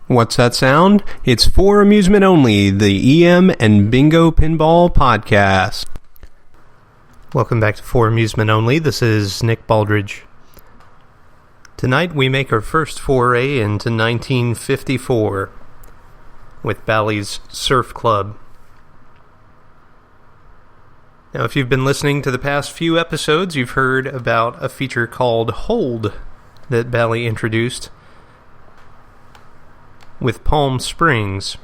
What's that sound? It's For Amusement Only, the EM and Bingo Pinball Podcast. Welcome back to For Amusement Only. This is Nick Baldridge. Tonight we make our first foray into 1954 with Bally's Surf Club. Now, if you've been listening to the past few episodes, you've heard about a feature called Hold that Bally introduced with Palm Springs.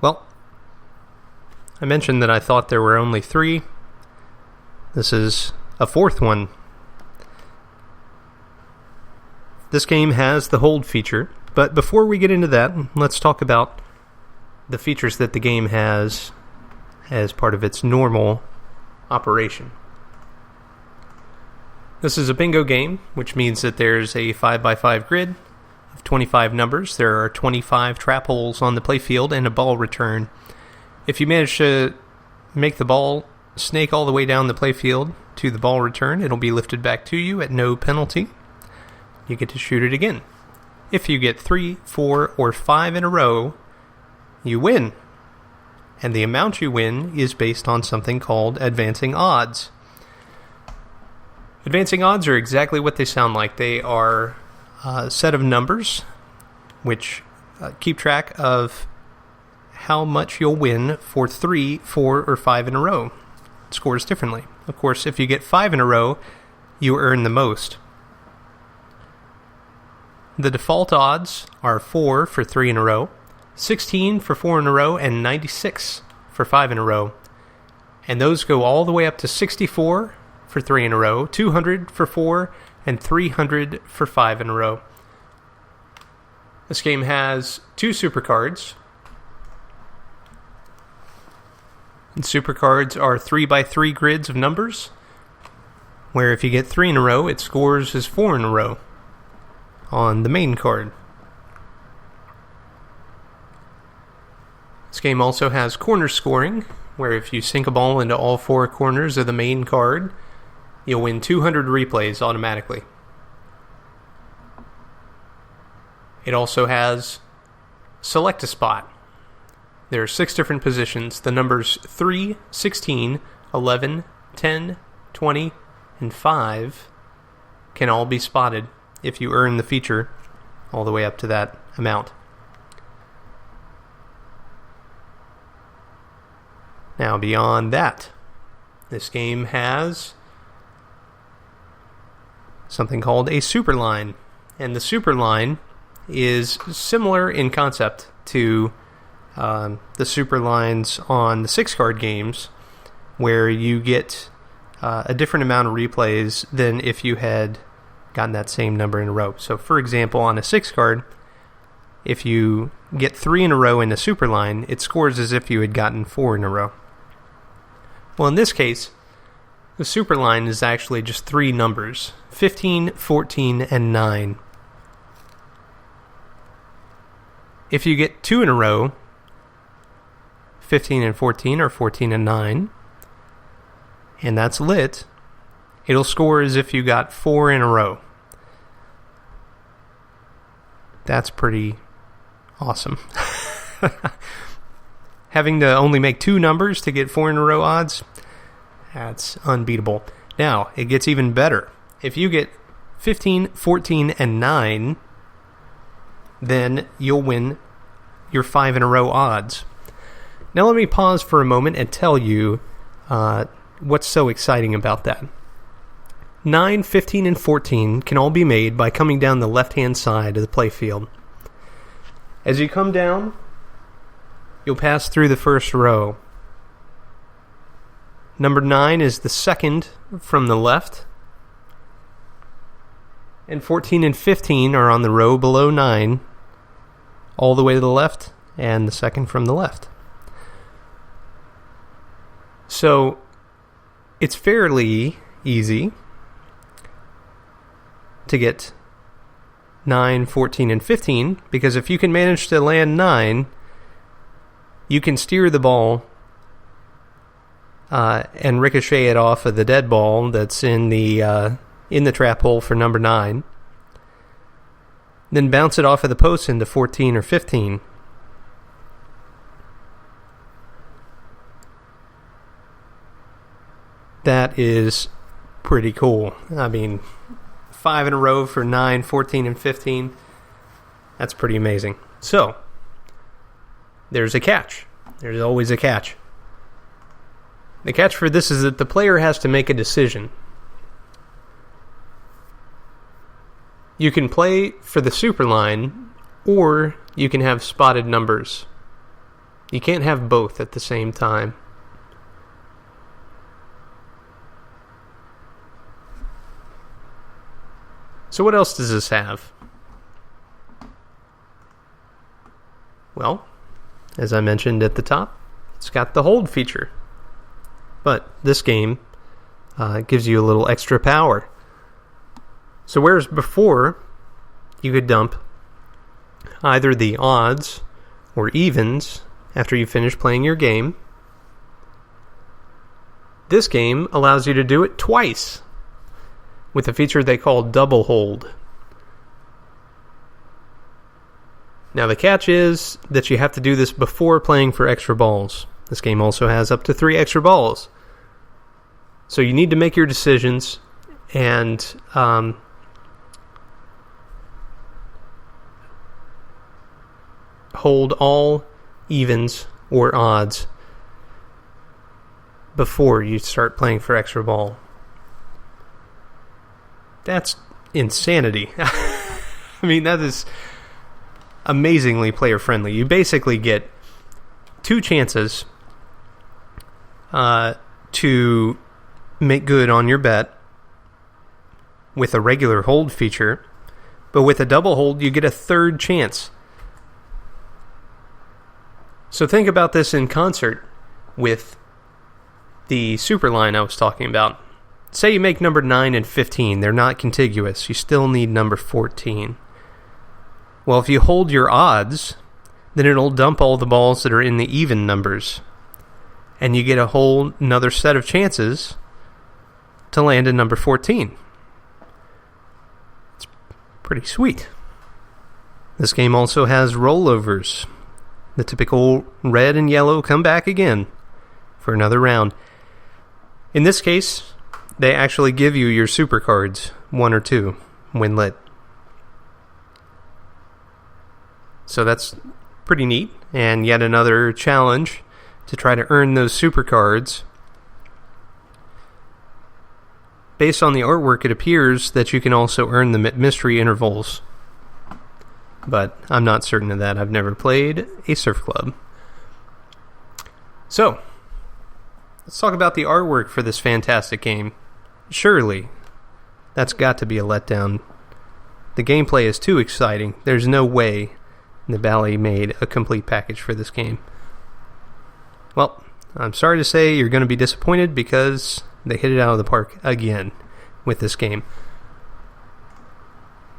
Well, I mentioned that I thought there were only 3. This is a 4th one. This game has the Hold feature, but before we get into that, let's talk about the features that the game has as part of its normal operation. This is a bingo game, which means that there's a 5x5 grid of 25 numbers. There are 25 trap holes on the playfield and a ball return. If you manage to make the ball snake all the way down the playfield to the ball return, it'll be lifted back to you at no penalty. You get to shoot it again. If you get 3, 4, or 5 in a row, you win. And the amount you win is based on something called advancing odds. Advancing odds are exactly what they sound like. They are a set of numbers which keep track of how much you'll win for 3, 4, or 5 in a row. It scores differently. Of course, if you get 5 in a row, you earn the most. The default odds are 4 for 3 in a row, 16 for 4 in a row, and 96 for 5 in a row. And those go all the way up to 64 for 3 in a row, 200 for 4, and 300 for 5 in a row. This game has 2 supercards. And supercards are 3x3 grids of numbers, where if you get 3 in a row, it scores as 4 in a row on the main card. This game also has corner scoring, where if you sink a ball into all 4 corners of the main card, you'll win 200 replays automatically. It also has select a spot. There are 6 different positions. The numbers 3, 16, 11, 10, 20, and 5 can all be spotted if you earn the feature all the way up to that amount. Now, beyond that, this game has something called a super line. And the super line is similar in concept to the super lines on the 6-card games, where you get a different amount of replays than if you had gotten that same number in a row. So, for example, on a 6-card, if you get 3 in a row in a super line, it scores as if you had gotten 4 in a row. Well, in this case, the super line is actually just 3 numbers, 15, 14, and 9. If you get 2 in a row, 15 and 14, or 14 and 9, and that's lit, it'll score as if you got 4 in a row. That's pretty awesome. Having to only make 2 numbers to get 4 in a row odds, that's unbeatable. Now, it gets even better. If you get 15, 14, and 9, then you'll win your 5 in a row odds. Now let me pause for a moment and tell you what's so exciting about that. 9, 15, and 14 can all be made by coming down the left-hand side of the playfield. As you come down, you'll pass through the first row. Number 9 is the second from the left. And 14 and 15 are on the row below 9, all the way to the left, and the second from the left. So, it's fairly easy to get 9, 14, and 15, because if you can manage to land 9, you can steer the ball and ricochet it off of the dead ball that's in the trap hole for number 9. then bounce it off of the post into 14 or 15. That is pretty cool. I mean, 5 in a row for 9, 14, and 15. That's pretty amazing. So, there's a catch. There's always a catch. The catch for this is that the player has to make a decision. You can play for the super line, or you can have spotted numbers. You can't have both at the same time. So what else does this have? Well, as I mentioned at the top, it's got the hold feature. But this game gives you a little extra power. So whereas before, you could dump either the odds or evens after you finish playing your game, this game allows you to do it twice with a feature they call double hold. Now the catch is that you have to do this before playing for extra balls. This game also has up to 3 extra balls. So you need to make your decisions and hold all evens or odds before you start playing for extra ball. That's insanity. I mean, that is amazingly player friendly. You basically get 2 chances to make good on your bet with a regular hold feature, but with a double hold you get a 3rd chance. So think about this in concert with the super line I was talking about. Say you make number 9 and 15. They're not contiguous. You still need number 14. Well, if you hold your odds, then it'll dump all the balls that are in the even numbers. And you get a whole another set of chances to land in number 14. It's pretty sweet. This game also has rollovers. The typical red and yellow come back again for another round. In this case, they actually give you your super cards, 1 or 2, when lit. So that's pretty neat, and yet another challenge to try to earn those super cards. Based on the artwork, it appears that you can also earn them at mystery intervals. But I'm not certain of that. I've never played a surf club. So, let's talk about the artwork for this fantastic game. Surely, that's got to be a letdown. The gameplay is too exciting. There's no way the Bally made a complete package for this game. Well, I'm sorry to say you're going to be disappointed because they hit it out of the park again with this game.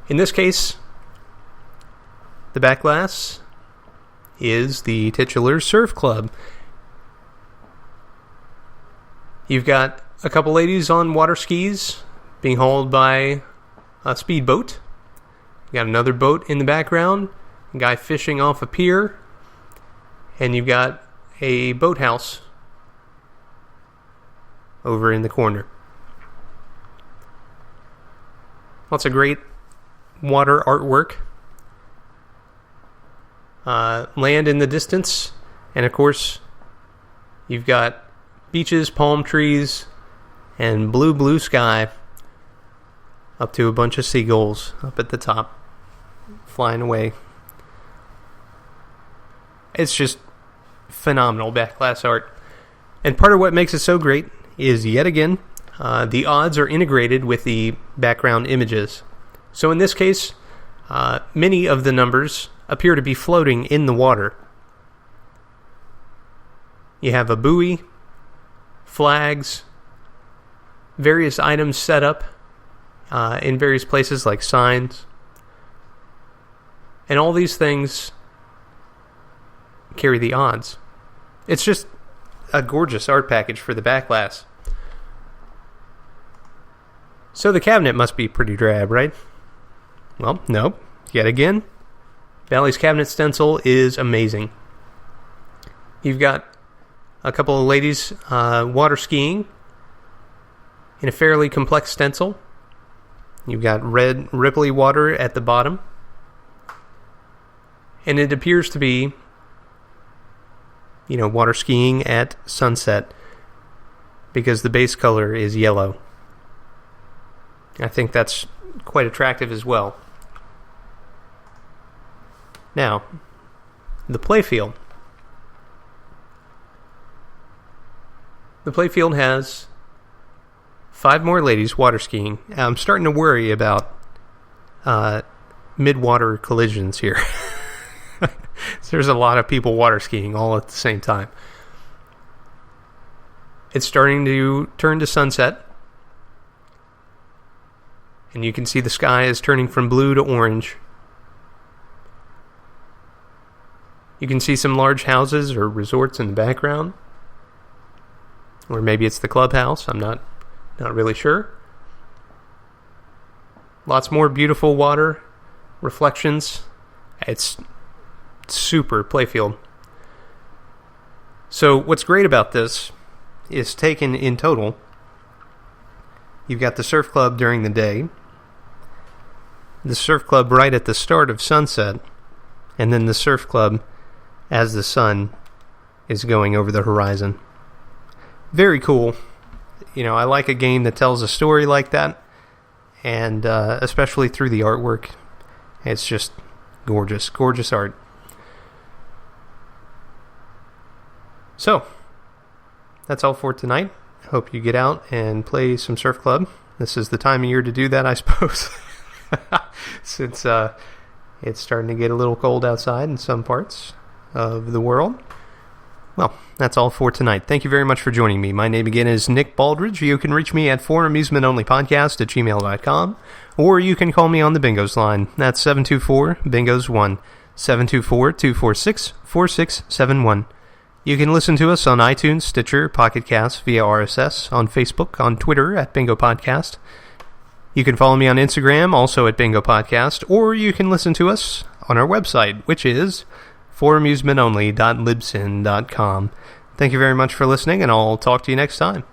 In this case, the Backglass is the titular surf club. You've got a couple ladies on water skis being hauled by a speedboat. You got another boat in the background, a guy fishing off a pier, and you've got a boathouse over in the corner. Lots of great water artwork. Land in the distance, and of course, you've got beaches, palm trees, and blue sky up to a bunch of seagulls up at the top, flying away. It's just phenomenal Backglass art. And part of what makes it so great is, yet again, the odds are integrated with the background images. So in this case, many of the numbers appear to be floating in the water. You have a buoy, flags, various items set up in various places like signs. And all these things carry the odds. It's just a gorgeous art package for the Backglass. So the cabinet must be pretty drab, right? Well, no. yet again, Bally's cabinet stencil is amazing. You've got a couple of ladies water skiing in a fairly complex stencil. You've got red ripply water at the bottom. And it appears to be, water skiing at sunset because the base color is yellow. I think that's quite attractive as well. Now, the Playfield. The Playfield has 5 more ladies water skiing. I'm starting to worry about mid-water collisions here. There's a lot of people water skiing all at the same time. It's starting to turn to sunset. And you can see the sky is turning from blue to orange. You can see some large houses or resorts in the background. Or maybe it's the clubhouse. I'm not really sure. Lots more beautiful water reflections. It's super Playfield. So what's great about this is taken in total. You've got the surf club during the day, the surf club right at the start of sunset, and then the surf club as the sun is going over the horizon. Very cool. I like a game that tells a story like that, and especially through the artwork. It's just gorgeous, gorgeous art. So, that's all for tonight. Hope you get out and play some surf club. This is the time of year to do that, I suppose. Since it's starting to get a little cold outside in some parts of the world. Well, that's all for tonight. Thank you very much for joining me. My name again is Nick Baldridge. You can reach me at foramusementonlypodcast@gmail.com, or you can call me on the Bingos line. That's 724-BINGOS1, 724-246-4671. You can listen to us on iTunes, Stitcher, Pocket Cast, via RSS, on Facebook, on Twitter at Bingo Podcast. You can follow me on Instagram, also at Bingo Podcast, or you can listen to us on our website, which is foramusementonly.libsyn.com. Thank you very much for listening, and I'll talk to you next time.